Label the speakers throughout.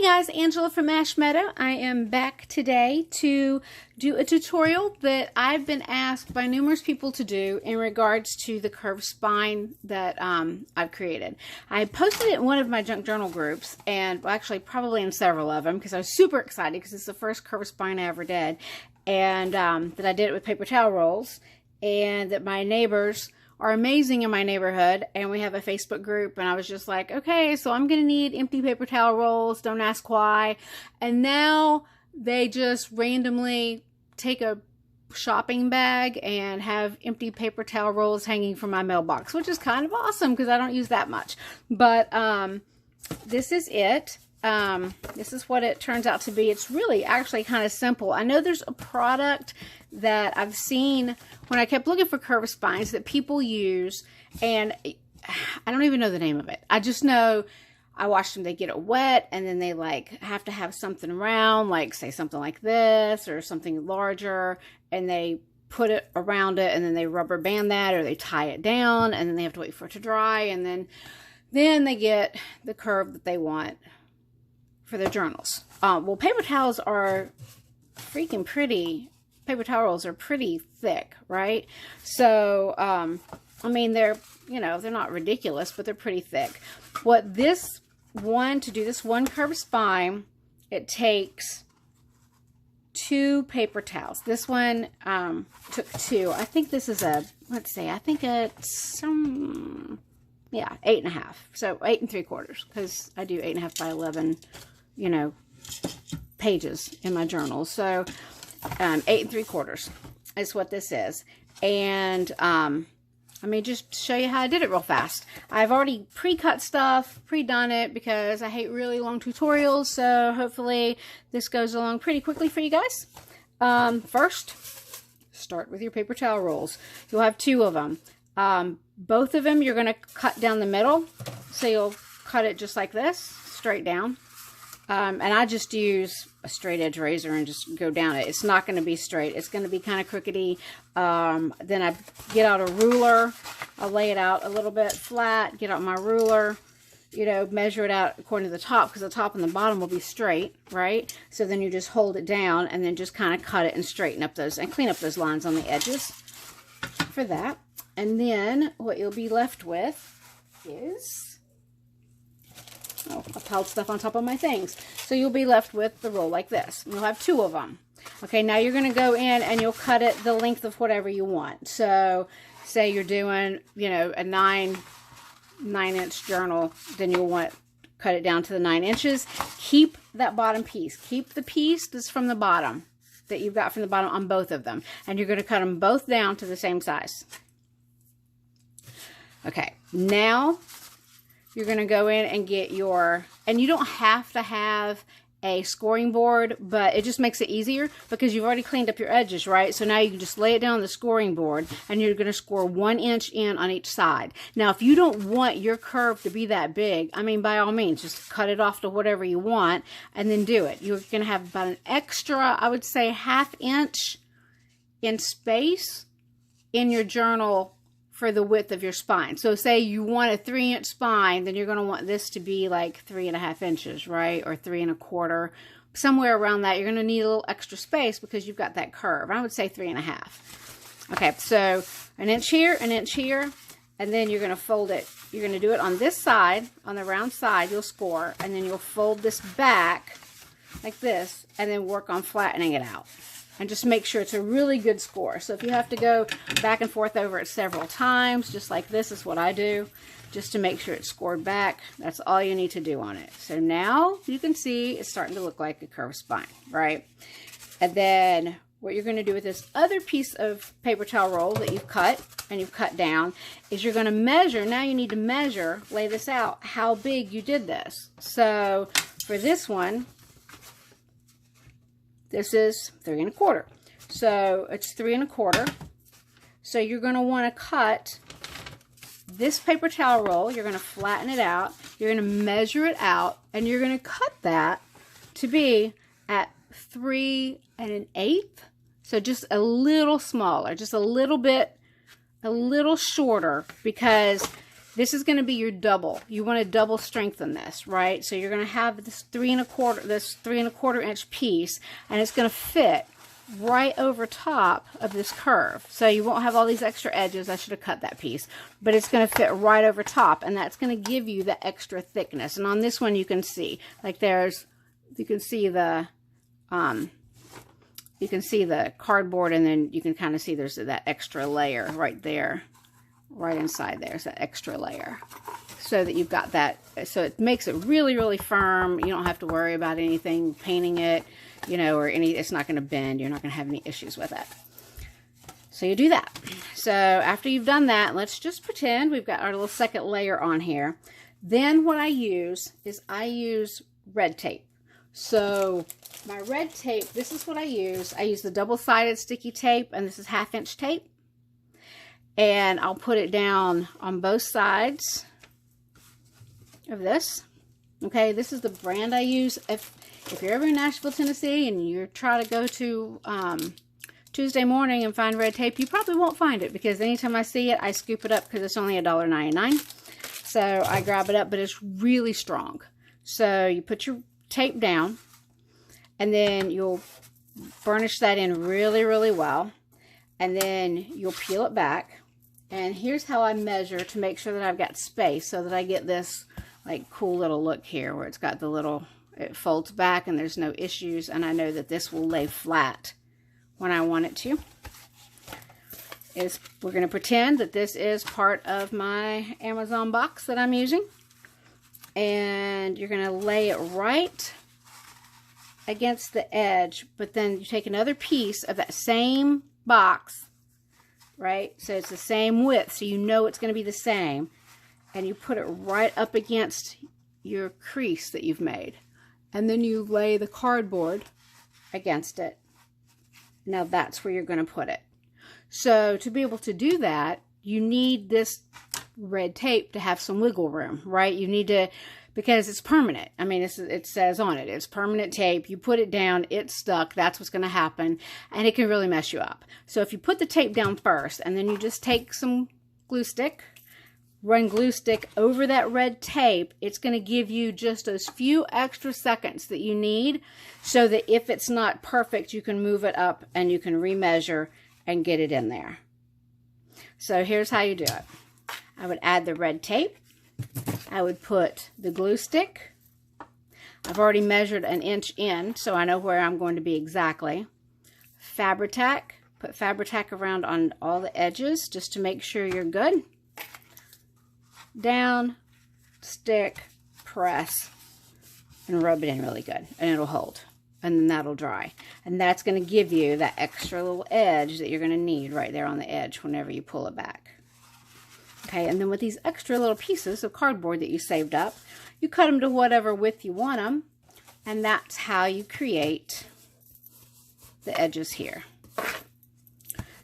Speaker 1: guys, Angela from Ash Meadow. I am back today to do a tutorial that I've been asked by numerous people to do in regards to the curved spine that I've created. I posted it in one of my junk journal groups, and well, actually probably in several of them, because I was super excited because it's the first curved spine I ever did, and that I did it with paper towel rolls, and that my neighbors are amazing in my neighborhood, and we have a Facebook group, and I was just like, okay, so I'm gonna need empty paper towel rolls, don't ask why. And now they just randomly take a shopping bag and have empty paper towel rolls hanging from my mailbox, which is kind of awesome because I don't use that much. But this is it. This is what it turns out to be. It's really actually kind of simple. I know there's a product that I've seen when I kept looking for curved spines that people use, and I don't even know the name of it. I just know I watched them, they get it wet, and then they like have to have something around, like say something like this or something larger, and they put it around it, and then they rubber band that, or they tie it down, and then they have to wait for it to dry, and then they get the curve that they want for their journals. Well, paper towels are freaking pretty. Paper towel rolls are pretty thick, right? So, I mean, they're, you know, they're not ridiculous, but they're pretty thick. What this one, to do this one curved spine, it takes 2 paper towels. This one took 2. I think this is a, let's see, I think it's yeah, 8.5. So 8 3/4, because I do 8.5 by 11, you know, pages in my journal. So 8 3/4 is what this is. And I mean, just to show you how I did it real fast. I've already pre-cut stuff, pre-done it, because I hate really long tutorials. So hopefully this goes along pretty quickly for you guys. First, start with your paper towel rolls. You'll have 2 of them. Both of them you're going to cut down the middle. So you'll cut it just like this, straight down. And I just use a straight edge razor and just go down it. It's not going to be straight. It's going to be kind of crookedy. Then I get out a ruler. I'll lay it out a little bit flat. Get out my ruler. You know, measure it out according to the top, because the top and the bottom will be straight, right? So then you just hold it down and then just kind of cut it and straighten up those and clean up those lines on the edges for that. And then what you'll be left with is... oh, I piled stuff on top of my things. So you'll be left with the roll like this. You'll have 2 of them. Okay, now you're going to go in and you'll cut it the length of whatever you want. So say you're doing, you know, a 9-inch journal, then you'll want to cut it down to the 9 inches. Keep that bottom piece. Keep the piece that's from the bottom, that you've got from the bottom on both of them. And you're going to cut them both down to the same size. Okay, now you're going to go in and get your, and you don't have to have a scoring board, but it just makes it easier because you've already cleaned up your edges, right? So now you can just lay it down on the scoring board, and you're going to score 1 inch in on each side. Now, if you don't want your curve to be that big, I mean, by all means, just cut it off to whatever you want and then do it. You're going to have about an extra, I would say, 1/2 inch in space in your journal for the width of your spine. So say you want a 3-inch spine, then you're going to want this to be like 3.5 inches, right? Or 3 1/4, somewhere around that. You're going to need a little extra space because you've got that curve. I would say 3.5. Okay, so 1 inch here, 1 inch here, and then you're going to fold it. You're going to do it on this side, on the round side, you'll score, and then you'll fold this back like this, and then work on flattening it out. And just make sure it's a really good score. So if you have to go back and forth over it several times, just like this is what I do, just to make sure it's scored back, that's all you need to do on it. So now you can see it's starting to look like a curved spine, right? And then what you're going to do with this other piece of paper towel roll that you've cut and you've cut down is you're going to measure. Now you need to measure, lay this out, how big you did this. So for this one, this is 3 1/4. So it's 3 1/4. So you're going to want to cut this paper towel roll. You're going to flatten it out. You're going to measure it out. And you're going to cut that to be at 3 1/8. So just a little smaller. Just a little bit, a little shorter. Because this is going to be your double. You want to double strengthen this, right? So you're going to have this 3 1/4 inch piece, and it's going to fit right over top of this curve. So you won't have all these extra edges. I should have cut that piece, but it's going to fit right over top, and that's going to give you the extra thickness. And on this one, you can see, like you can see the cardboard, and then you can kind of see there's that extra layer right there, right inside there's that extra layer, so that you've got that. So it makes it really, really firm. You don't have to worry about anything painting it, you know, or it's not going to bend. You're not going to have any issues with it. So you do that. So after you've done that, let's just pretend we've got our little second layer on here. Then what I use is red tape. So my red tape, this is what I use. I use the double-sided sticky tape, and this is 1/2 inch tape. And I'll put it down on both sides of this. Okay, this is the brand I use. If you're ever in Nashville, Tennessee, and you're trying to go to Tuesday morning and find red tape, you probably won't find it, because anytime I see it, I scoop it up because it's only $1.99. So I grab it up, but it's really strong. So you put your tape down, and then you'll burnish that in really, really well, and then you'll peel it back. And here's how I measure to make sure that I've got space, so that I get this like cool little look here where it's got the little, it folds back and there's no issues, and I know that this will lay flat when I want it to. We're going to pretend that this is part of my Amazon box that I'm using. And you're going to lay it right against the edge, but then you take another piece of that same box, right? So it's the same width, so you know it's going to be the same. And you put it right up against your crease that you've made. And then you lay the cardboard against it. Now that's where you're going to put it. So to be able to do that, you need this red tape to have some wiggle room, right? You need to, because it's permanent. I mean, it says on it, it's permanent tape. You put it down, it's stuck. That's what's going to happen. And it can really mess you up. So if you put the tape down first, and then you just take some glue stick, run glue stick over that red tape, it's going to give you just those few extra seconds that you need, so that if it's not perfect, you can move it up and you can remeasure and get it in there. So here's how you do it. I would add the red tape. I would put the glue stick. I've already measured 1 inch in, so I know where I'm going to be exactly. Fabri-Tac. Put Fabri-Tac around on all the edges just to make sure you're good. Down, stick, press, and rub it in really good, and it'll hold. And then that'll dry. And that's going to give you that extra little edge that you're going to need right there on the edge whenever you pull it back. Okay, and then with these extra little pieces of cardboard that you saved up, you cut them to whatever width you want them, and that's how you create the edges here.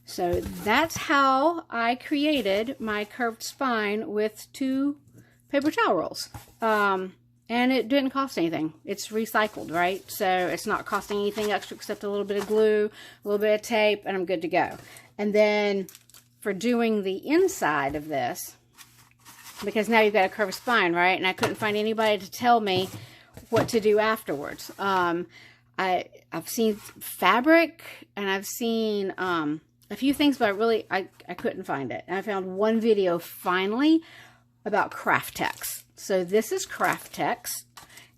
Speaker 1: So that's how I created my curved spine with 2 paper towel rolls. And it didn't cost anything. It's recycled, right? So it's not costing anything extra except a little bit of glue, a little bit of tape, and I'm good to go. And then for doing the inside of this, because now you've got a curved spine, right? And I couldn't find anybody to tell me what to do afterwards. I've seen fabric, and I've seen a few things, but I couldn't find it. And I found one video finally about Kraft-Tex. So this is Kraft-Tex,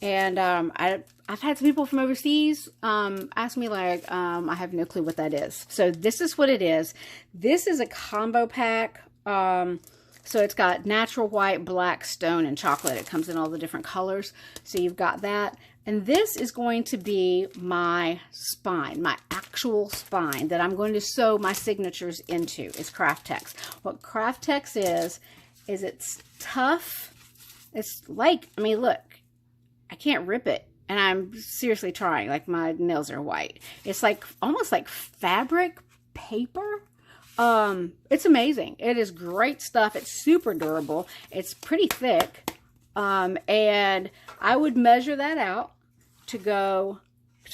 Speaker 1: and I've had some people from overseas ask me, like, I have no clue what that is. So this is what it is. This is a combo pack. So it's got natural white, black, stone, and chocolate. It comes in all the different colors. So you've got that. And this is going to be my spine, my actual spine that I'm going to sew my signatures into, is Kraft-Tex. What Kraft-Tex is it's tough. It's like, I mean, look, I can't rip it. And I'm seriously trying, like my nails are white. It's like, almost like fabric paper. It's amazing. It is great stuff. It's super durable. It's pretty thick. And I would measure that out to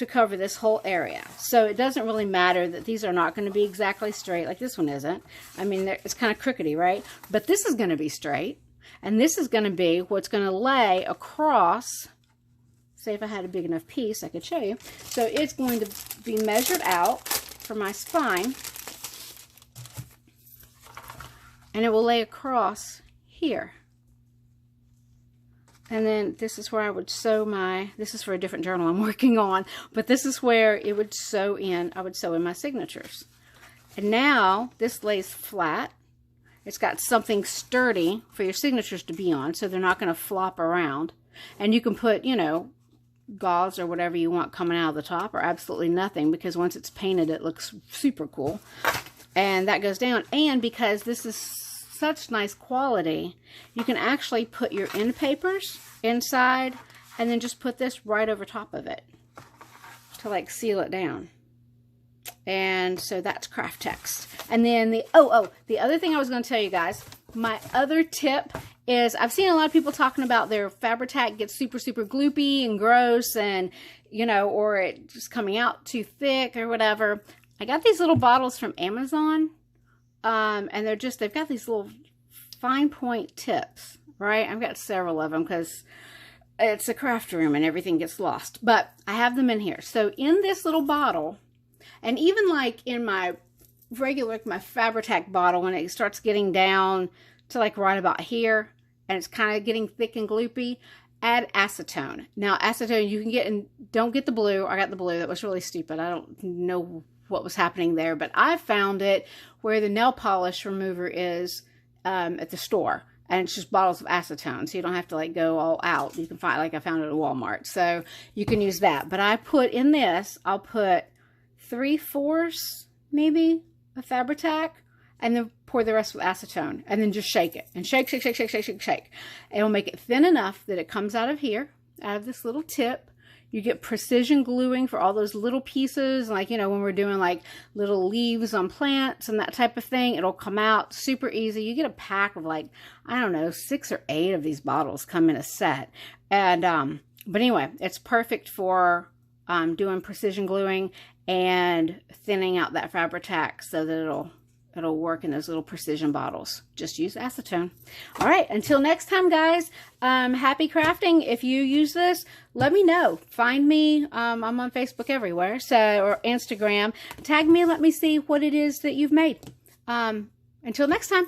Speaker 1: cover this whole area. So it doesn't really matter that these are not going to be exactly straight, like this one isn't. I mean, it's kind of crookedy, right? But this is going to be straight. And this is going to be what's going to lay across. Say if I had a big enough piece, I could show you. So it's going to be measured out for my spine. And it will lay across here. And then this is where I would sew this is for a different journal I'm working on, but this is where it would sew in, I would sew in my signatures. And now this lays flat. It's got something sturdy for your signatures to be on, so they're not going to flop around. And you can put, you know, gauze or whatever you want coming out of the top, or absolutely nothing, because once it's painted, it looks super cool. And that goes down. And because this is such nice quality, you can actually put your end papers inside and then just put this right over top of it to like seal it down. And so that's Kraft-Tex. And then the other thing I was going to tell you guys, my other tip is I've seen a lot of people talking about their Fabri-Tac gets super gloopy and gross, and you know, or it just coming out too thick or whatever. I got these little bottles from Amazon. And they've got these little fine point tips, right? I've got several of them because it's a craft room and everything gets lost. But I have them in here. So in this little bottle, and even like in my regular, my Fabri-Tac bottle, when it starts getting down to like right about here, and it's kind of getting thick and gloopy, add acetone. Now, acetone you can get, and don't get the blue. I got the blue. That was really stupid. I don't know what was happening there, but I found it where the nail polish remover is at the store, and it's just bottles of acetone, so you don't have to like go all out. You can find, like I found it at Walmart, so you can use that. But I put in this, I'll put 3/4 maybe of Fabri-Tac, and then pour the rest with acetone, and then just shake it, and shake. It'll make it thin enough that it comes out of here, out of this little tip. You get precision gluing for all those little pieces, like, you know, when we're doing like little leaves on plants and that type of thing, it'll come out super easy. You get a pack of like, I don't know, 6 or 8 of these bottles come in a set. And, but anyway, it's perfect for doing precision gluing and thinning out that Fabri-Tac so that it'll work in those little precision bottles. Just use acetone. All right, until next time, guys, happy crafting. If you use this, let me know. Find me. I'm on Facebook everywhere, or Instagram. Tag me and let me see what it is that you've made. Until next time.